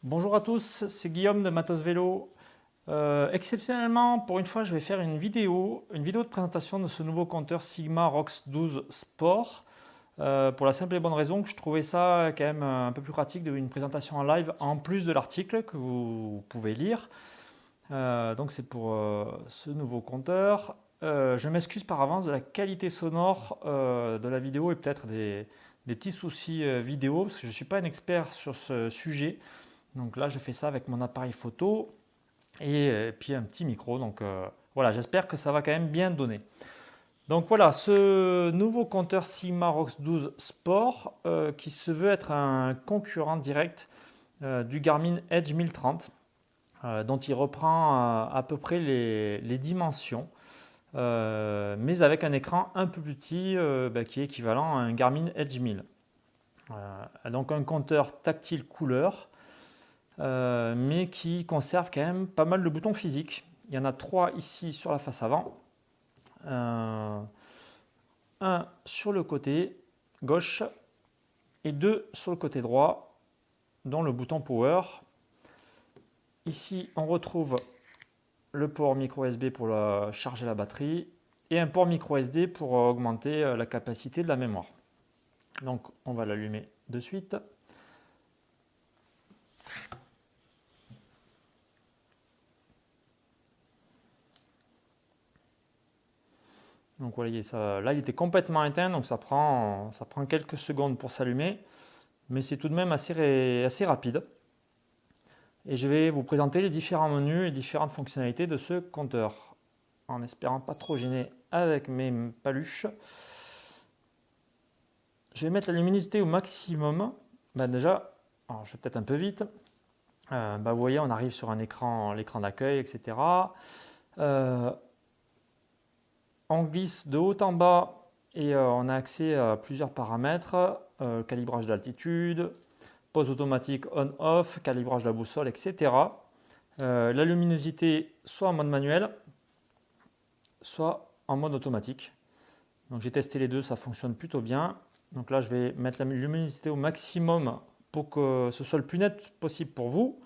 Bonjour à tous, c'est Guillaume de Matos Vélo. Exceptionnellement, pour une fois, je vais faire une vidéo de présentation de ce nouveau compteur Sigma ROX 12 Sport. Pour la simple et bonne raison que je trouvais ça quand même un peu plus pratique d'une présentation en live en plus de l'article que vous pouvez lire. Donc c'est pour ce nouveau compteur. Je m'excuse par avance de la qualité sonore de la vidéo et peut-être des petits soucis vidéo parce que je ne suis pas un expert sur ce sujet. Donc là, je fais ça avec mon appareil photo et puis un petit micro. Donc voilà, j'espère que ça va quand même bien donner. Donc voilà, ce nouveau compteur Sigma ROX 12 Sport qui se veut être un concurrent direct du Garmin Edge 1030 dont il reprend à peu près les dimensions. Mais avec un écran un peu plus petit qui est équivalent à un Garmin Edge 1000. Donc un compteur tactile couleur mais qui conserve quand même pas mal de boutons physiques. Il y en a 3 ici sur la face avant, un sur le côté gauche et 2 sur le côté droit, dont le bouton Power. Ici, on retrouve le port micro USB pour charger la batterie et un port micro SD pour augmenter la capacité de la mémoire. Donc, on va l'allumer de suite. Donc voilà, là il était complètement éteint, donc ça prend quelques secondes pour s'allumer, mais c'est tout de même assez rapide. Et je vais vous présenter les différents menus et différentes fonctionnalités de ce compteur, en espérant pas trop gêner avec mes paluches. Je vais mettre la luminosité au maximum. Déjà, alors je vais peut-être un peu vite. Vous voyez, on arrive sur l'écran d'accueil, etc. On glisse de haut en bas et on a accès à plusieurs paramètres, calibrage d'altitude, pause automatique on-off, calibrage de la boussole, etc. La luminosité soit en mode manuel, soit en mode automatique. Donc j'ai testé les deux, ça fonctionne plutôt bien. Donc là je vais mettre la luminosité au maximum pour que ce soit le plus net possible pour vous.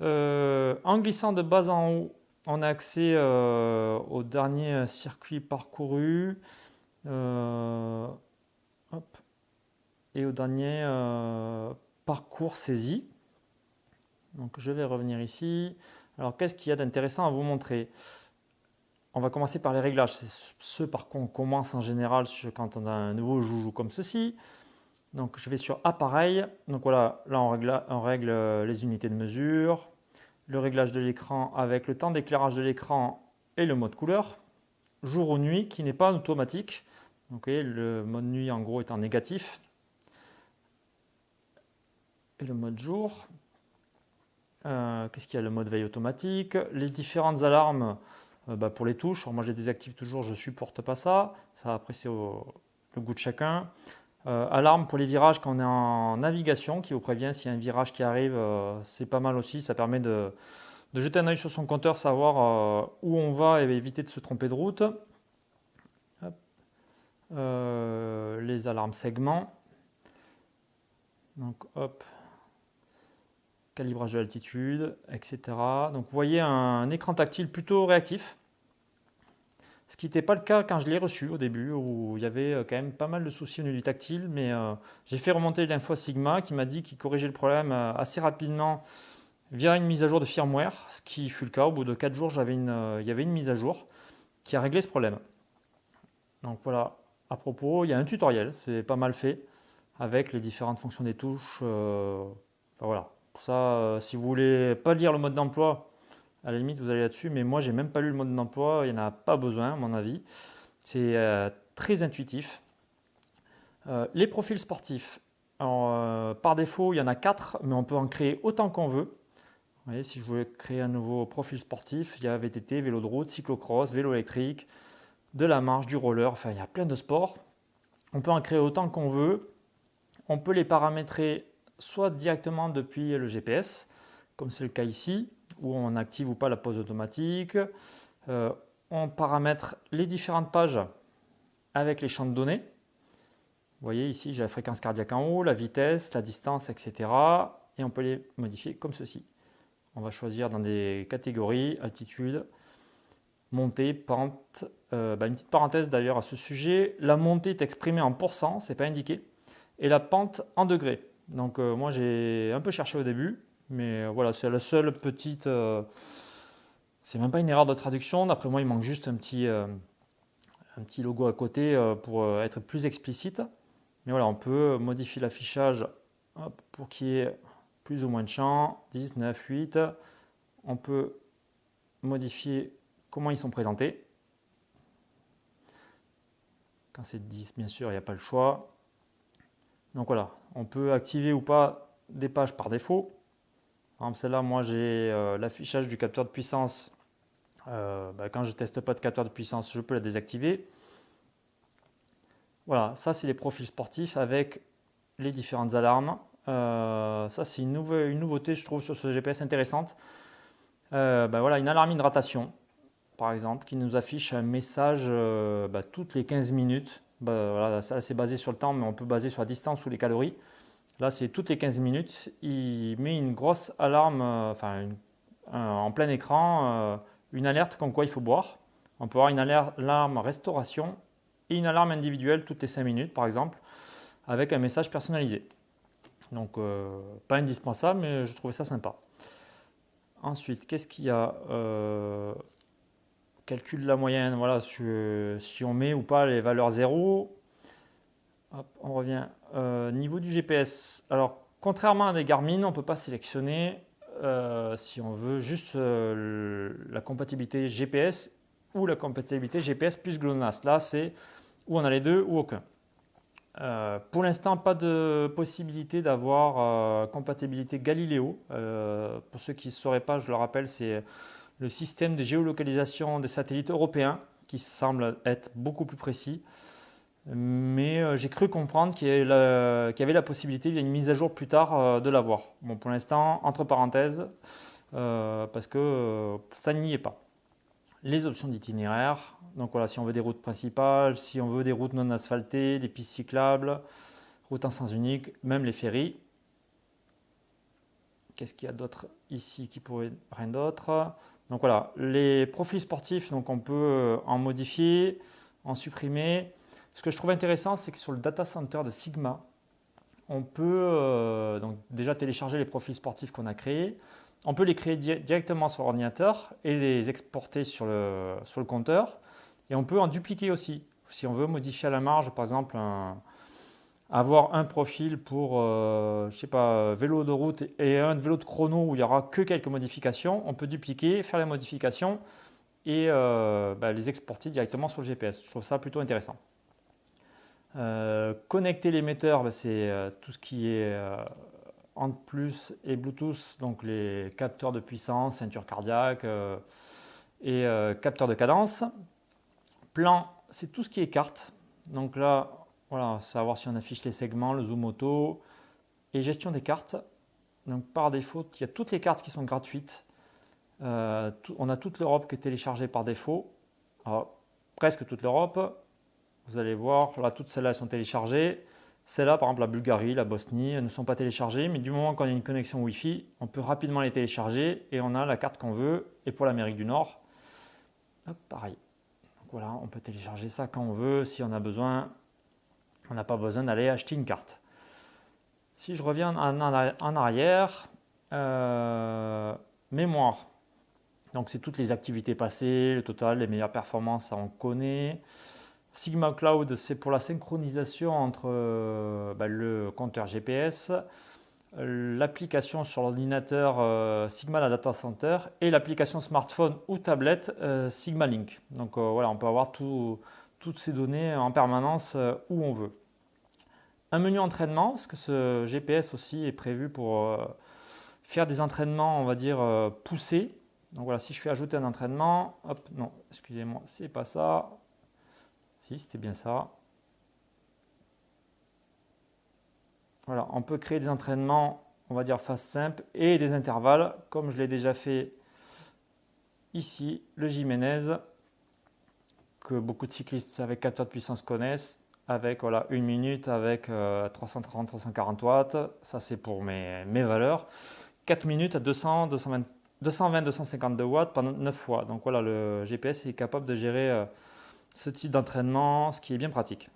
En glissant de bas en haut, on a accès au dernier circuit parcouru et au dernier parcours saisi. Donc je vais revenir ici. Alors qu'est-ce qu'il y a d'intéressant à vous montrer? On va commencer par les réglages. C'est ce par quoi on commence en général quand on a un nouveau joujou comme ceci. Donc je vais sur appareil. Donc voilà, là on règle les unités de mesure, le réglage de l'écran avec le temps d'éclairage de l'écran et le mode couleur. Jour ou nuit qui n'est pas automatique. Donc le mode nuit en gros est en négatif. Et le mode jour. Qu'est-ce qu'il y a? Le mode veille automatique. Les différentes alarmes pour les touches. Alors moi je les désactive toujours, je ne supporte pas ça. Ça après c'est le goût de chacun. Alarme pour les virages quand on est en navigation qui vous prévient s'il y a un virage qui arrive. C'est pas mal aussi, ça permet de jeter un œil sur son compteur, savoir où on va et éviter de se tromper de route. Les alarmes segments. Donc hop, calibrage de l'altitude, etc. Donc vous voyez un écran tactile plutôt réactif. Ce qui n'était pas le cas quand je l'ai reçu au début, où il y avait quand même pas mal de soucis au niveau du tactile, mais j'ai fait remonter l'info à Sigma qui m'a dit qu'il corrigeait le problème assez rapidement via une mise à jour de firmware, ce qui fut le cas. Au bout de 4 jours, il y avait une mise à jour qui a réglé ce problème. Donc voilà, à propos, il y a un tutoriel, c'est pas mal fait, avec les différentes fonctions des touches. Voilà, pour ça, si vous voulez pas lire le mode d'emploi, à la limite vous allez là-dessus, mais moi j'ai même pas lu le mode d'emploi, il n'y en a pas besoin à mon avis. C'est très intuitif. Les profils sportifs, alors, par défaut il y en a 4, mais on peut en créer autant qu'on veut. Vous voyez, si je voulais créer un nouveau profil sportif, il y a VTT, vélo de route, cyclocross, vélo électrique, de la marche, du roller, enfin il y a plein de sports. On peut en créer autant qu'on veut. On peut les paramétrer soit directement depuis le GPS, comme c'est le cas ici, où on active ou pas la pause automatique. On paramètre les différentes pages avec les champs de données. Vous voyez ici, j'ai la fréquence cardiaque en haut, la vitesse, la distance, etc. et on peut les modifier comme ceci. On va choisir dans des catégories, altitude, montée, pente. Une petite parenthèse d'ailleurs à ce sujet, la montée est exprimée en pourcents, c'est pas indiqué, et la pente en degrés. Donc moi j'ai un peu cherché au début, mais voilà, c'est la seule petite... c'est même pas une erreur de traduction, d'après moi il manque juste un petit logo à côté pour être plus explicite. Mais voilà, on peut modifier l'affichage pour qu'il y ait plus ou moins de champs, 10, 9, 8. On peut modifier comment ils sont présentés. Quand c'est 10, bien sûr, il n'y a pas le choix. Donc voilà, on peut activer ou pas des pages par défaut. Par exemple, celle-là, moi j'ai l'affichage du capteur de puissance. Quand je ne teste pas de capteur de puissance, je peux la désactiver. Voilà, ça c'est les profils sportifs avec les différentes alarmes. Ça c'est une nouveauté, je trouve, sur ce GPS intéressante. Voilà, une alarme hydratation, par exemple, qui nous affiche un message toutes les 15 minutes. Voilà, ça c'est basé sur le temps, mais on peut baser sur la distance ou les calories. Là, c'est toutes les 15 minutes. Il met une grosse alarme, en plein écran, une alerte comme quoi il faut boire. On peut avoir une alarme restauration et une alarme individuelle toutes les 5 minutes, par exemple, avec un message personnalisé. Donc, pas indispensable, mais je trouvais ça sympa. Ensuite, qu'est-ce qu'il y a Calcul de la moyenne, voilà, si on met ou pas les valeurs 0. Hop, on revient. Niveau du GPS. Alors, contrairement à des Garmin, on ne peut pas sélectionner si on veut juste la compatibilité GPS ou la compatibilité GPS plus GLONASS. Là, c'est où on a les deux ou aucun. Pour l'instant, pas de possibilité d'avoir compatibilité Galileo. Pour ceux qui ne sauraient pas, je le rappelle, c'est le système de géolocalisation des satellites européens qui semble être beaucoup plus précis. Mais j'ai cru comprendre qu'il y avait la possibilité, il y a une mise à jour plus tard, de l'avoir. Bon, pour l'instant, entre parenthèses, parce que ça n'y est pas. Les options d'itinéraire, donc voilà, si on veut des routes principales, si on veut des routes non asphaltées, des pistes cyclables, routes en sens unique, même les ferries. Qu'est-ce qu'il y a d'autre ici qui pourrait... Rien d'autre. Donc voilà, les profils sportifs, donc on peut en modifier, en supprimer. Ce que je trouve intéressant, c'est que sur le data center de Sigma, on peut donc déjà télécharger les profils sportifs qu'on a créés. On peut les créer directement sur l'ordinateur et les exporter sur le compteur. Et on peut en dupliquer aussi. Si on veut modifier à la marge, par exemple, avoir un profil pour, je sais pas, vélo de route et un vélo de chrono où il n'y aura que quelques modifications, on peut dupliquer, faire les modifications et les exporter directement sur le GPS. Je trouve ça plutôt intéressant. Connecter l'émetteur, c'est tout ce qui est Ant+ et Bluetooth, donc les capteurs de puissance, ceinture cardiaque et capteurs de cadence. Plan, c'est tout ce qui est carte. Donc là, voilà, savoir si on affiche les segments, le zoom auto et gestion des cartes. Donc par défaut, il y a toutes les cartes qui sont gratuites. On a toute l'Europe qui est téléchargée par défaut. Alors, presque toute l'Europe. Vous allez voir, là, toutes celles-là sont téléchargées. Celles-là, par exemple, la Bulgarie, la Bosnie, ne sont pas téléchargées. Mais du moment qu'on a une connexion Wi-Fi, on peut rapidement les télécharger et on a la carte qu'on veut. Et pour l'Amérique du Nord, hop, pareil. Donc voilà, on peut télécharger ça quand on veut, si on a besoin. On n'a pas besoin d'aller acheter une carte. Si je reviens en arrière, mémoire. Donc c'est toutes les activités passées, le total, les meilleures performances, ça on connaît. Sigma Cloud, c'est pour la synchronisation entre le compteur GPS, l'application sur l'ordinateur Sigma la Data Center et l'application smartphone ou tablette Sigma Link. Donc voilà, on peut avoir toutes ces données en permanence où on veut. Un menu entraînement, parce que ce GPS aussi est prévu pour faire des entraînements, on va dire, poussés. Donc voilà, si je fais ajouter un entraînement, hop, non, excusez-moi, c'est pas ça. Si, c'était bien ça. Voilà, on peut créer des entraînements, on va dire phase simple, et des intervalles, comme je l'ai déjà fait ici, le Jiménez, que beaucoup de cyclistes avec capteur de puissance connaissent. avec voilà, 1 minute avec 330-340 watts. Ça, c'est pour mes valeurs. 4 minutes à 220-252 watts pendant 9 fois. Donc voilà, le GPS est capable de gérer ce type d'entraînement, ce qui est bien pratique.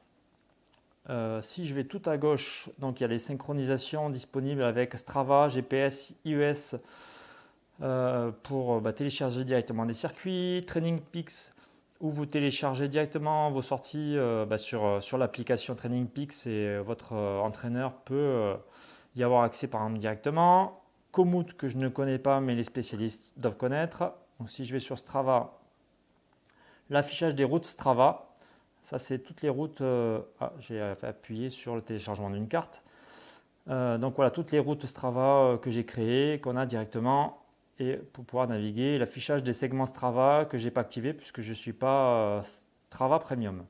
Si je vais tout à gauche, donc il y a les synchronisations disponibles avec Strava, GPS, iOS pour télécharger directement des circuits, Training Peaks où vous téléchargez directement vos sorties sur l'application Training Peaks et votre entraîneur peut y avoir accès par exemple directement. Komoot que je ne connais pas mais les spécialistes doivent connaître. Donc si je vais sur Strava, l'affichage des routes Strava, ça c'est toutes les routes, j'ai appuyé sur le téléchargement d'une carte. Donc voilà, toutes les routes Strava que j'ai créées, qu'on a directement et pour pouvoir naviguer. L'affichage des segments Strava que je n'ai pas activé puisque je ne suis pas Strava Premium.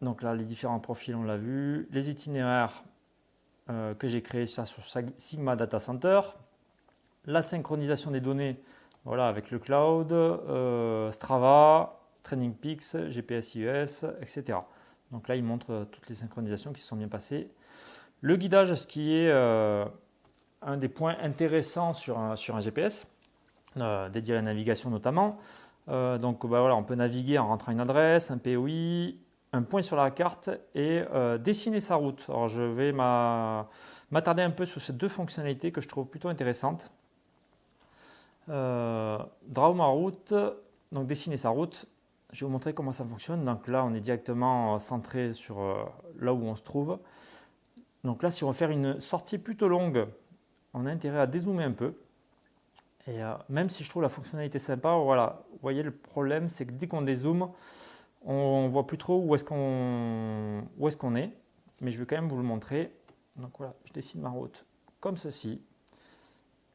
Donc là, les différents profils, on l'a vu. Les itinéraires que j'ai créés ça sur Sigma Data Center. La synchronisation des données voilà, avec le cloud, Strava, Training Peaks, GPS iOS, etc. Donc là, il montre toutes les synchronisations qui se sont bien passées. Le guidage, ce qui est un des points intéressants sur un GPS, dédié à la navigation notamment. Voilà, on peut naviguer en rentrant une adresse, un POI, un point sur la carte et dessiner sa route. Alors je vais m'attarder un peu sur ces deux fonctionnalités que je trouve plutôt intéressantes. Draw ma route, donc dessiner sa route. Je vais vous montrer comment ça fonctionne. Donc là, on est directement centré sur là où on se trouve. Donc là, si on veut faire une sortie plutôt longue, on a intérêt à dézoomer un peu. Et même si je trouve la fonctionnalité sympa, voilà, vous voyez le problème, c'est que dès qu'on dézoome, on ne voit plus trop où est-ce qu'on est. Mais je vais quand même vous le montrer. Donc voilà, je dessine ma route comme ceci.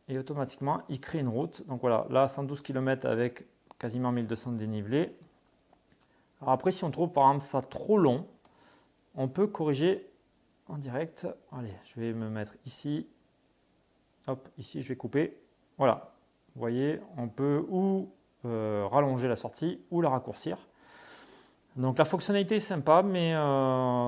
Et automatiquement, il crée une route. Donc voilà, là, 112 km avec quasiment 1200 de dénivelé. Alors après, si on trouve par exemple ça trop long, on peut corriger en direct. Allez, je vais me mettre ici. Hop, ici, je vais couper. Voilà, vous voyez, on peut ou rallonger la sortie ou la raccourcir. Donc la fonctionnalité est sympa, mais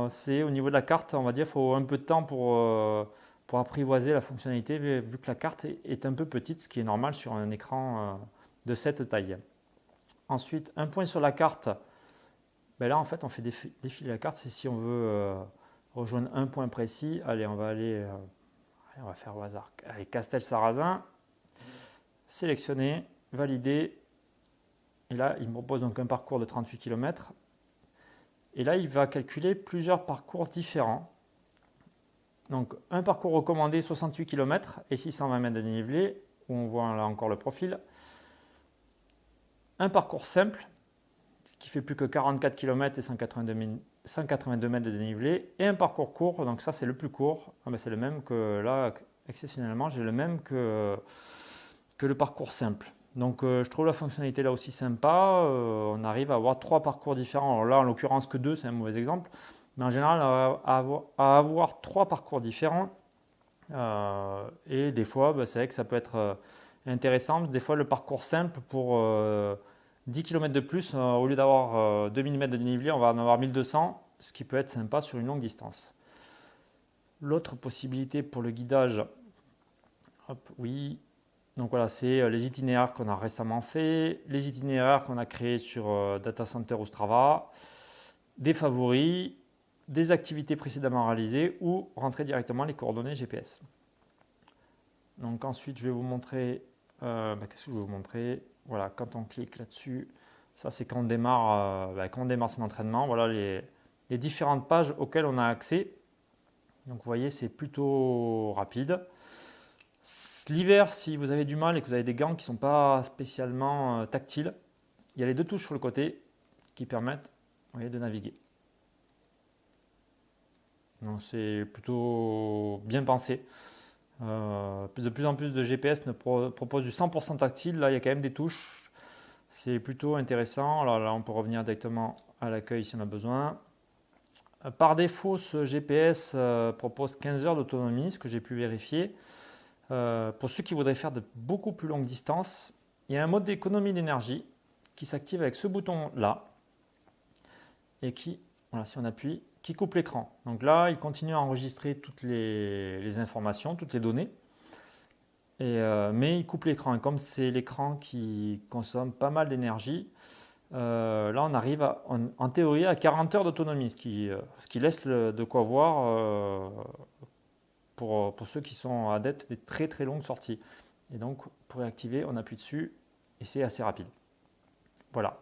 c'est au niveau de la carte, on va dire, il faut un peu de temps pour apprivoiser la fonctionnalité, vu que la carte est un peu petite, ce qui est normal sur un écran de cette taille. Ensuite, un point sur la carte, là en fait on fait défiler la carte, c'est si on veut rejoindre un point précis. Allez, on va faire au hasard. Allez, Castel-Sarrazin, sélectionner, valider. Et là, il me propose donc un parcours de 38 km. Et là, il va calculer plusieurs parcours différents. Donc, un parcours recommandé 68 km et 620 mètres de dénivelé, où on voit là encore le profil. Un parcours simple, qui fait plus que 44 km et 182 mètres de dénivelé. Et un parcours court, donc ça c'est le plus court. C'est le même que là, exceptionnellement, j'ai le même que le parcours simple. Donc je trouve la fonctionnalité là aussi sympa. On arrive à avoir 3 parcours différents. Alors là, en l'occurrence que 2, c'est un mauvais exemple. Mais en général, à avoir 3 parcours différents. Et des fois, c'est vrai que ça peut être intéressant. Des fois, le parcours simple pour 10 km de plus, au lieu d'avoir 2000 mètres de dénivelé, on va en avoir 1200, ce qui peut être sympa sur une longue distance. L'autre possibilité pour le guidage, donc voilà, c'est les itinéraires qu'on a récemment fait, les itinéraires qu'on a créés sur Data Center ou Strava, des favoris, des activités précédemment réalisées ou rentrer directement les coordonnées GPS. Donc ensuite, je vais vous montrer, qu'est-ce que je vais vous montrer? Voilà, quand on clique là-dessus, ça c'est quand on démarre son entraînement. Voilà les différentes pages auxquelles on a accès. Donc vous voyez, c'est plutôt rapide. L'hiver, si vous avez du mal et que vous avez des gants qui ne sont pas spécialement tactiles, il y a les 2 touches sur le côté qui permettent de naviguer. Donc c'est plutôt bien pensé. De plus en plus de GPS proposent du 100% tactile. Là, il y a quand même des touches. C'est plutôt intéressant. Alors là, on peut revenir directement à l'accueil si on a besoin. Par défaut, ce GPS propose 15 heures d'autonomie, ce que j'ai pu vérifier. Pour ceux qui voudraient faire de beaucoup plus longues distances, il y a un mode d'économie d'énergie qui s'active avec ce bouton-là et qui voilà, si on appuie, qui coupe l'écran. Donc là, il continue à enregistrer toutes les informations, toutes les données, mais il coupe l'écran. Et comme c'est l'écran qui consomme pas mal d'énergie, là on arrive en théorie à 40 heures d'autonomie, ce qui laisse de quoi voir pour ceux qui sont adeptes des très très longues sorties. Et donc pour réactiver, on appuie dessus et c'est assez rapide. Voilà.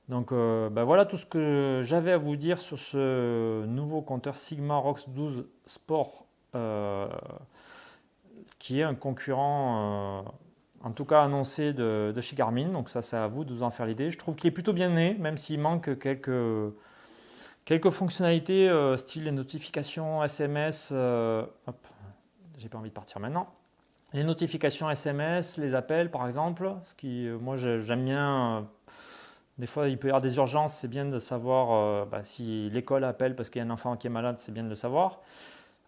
Donc voilà tout ce que j'avais à vous dire sur ce nouveau compteur Sigma ROX 12 Sport qui est un concurrent en tout cas annoncé de chez Garmin. Donc ça c'est à vous de vous en faire l'idée. Je trouve qu'il est plutôt bien né, même s'il manque quelques fonctionnalités style les notifications SMS. Hop, j'ai pas envie de partir maintenant. Les notifications SMS, les appels par exemple, ce qui moi j'aime bien. Des fois, il peut y avoir des urgences, c'est bien de savoir si l'école appelle parce qu'il y a un enfant qui est malade, c'est bien de le savoir.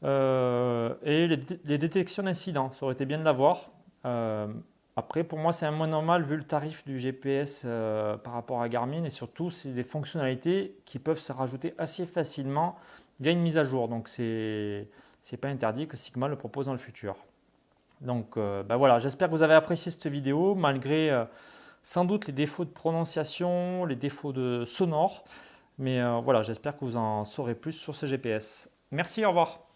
Et les détections d'incidents, ça aurait été bien de l'avoir. Après, pour moi, c'est un moins normal vu le tarif du GPS par rapport à Garmin et surtout, c'est des fonctionnalités qui peuvent se rajouter assez facilement via une mise à jour. Donc, c'est pas interdit que Sigma le propose dans le futur. Donc, voilà, j'espère que vous avez apprécié cette vidéo malgré sans doute les défauts de prononciation, les défauts de sonore. Mais voilà, j'espère que vous en saurez plus sur ce GPS. Merci, au revoir.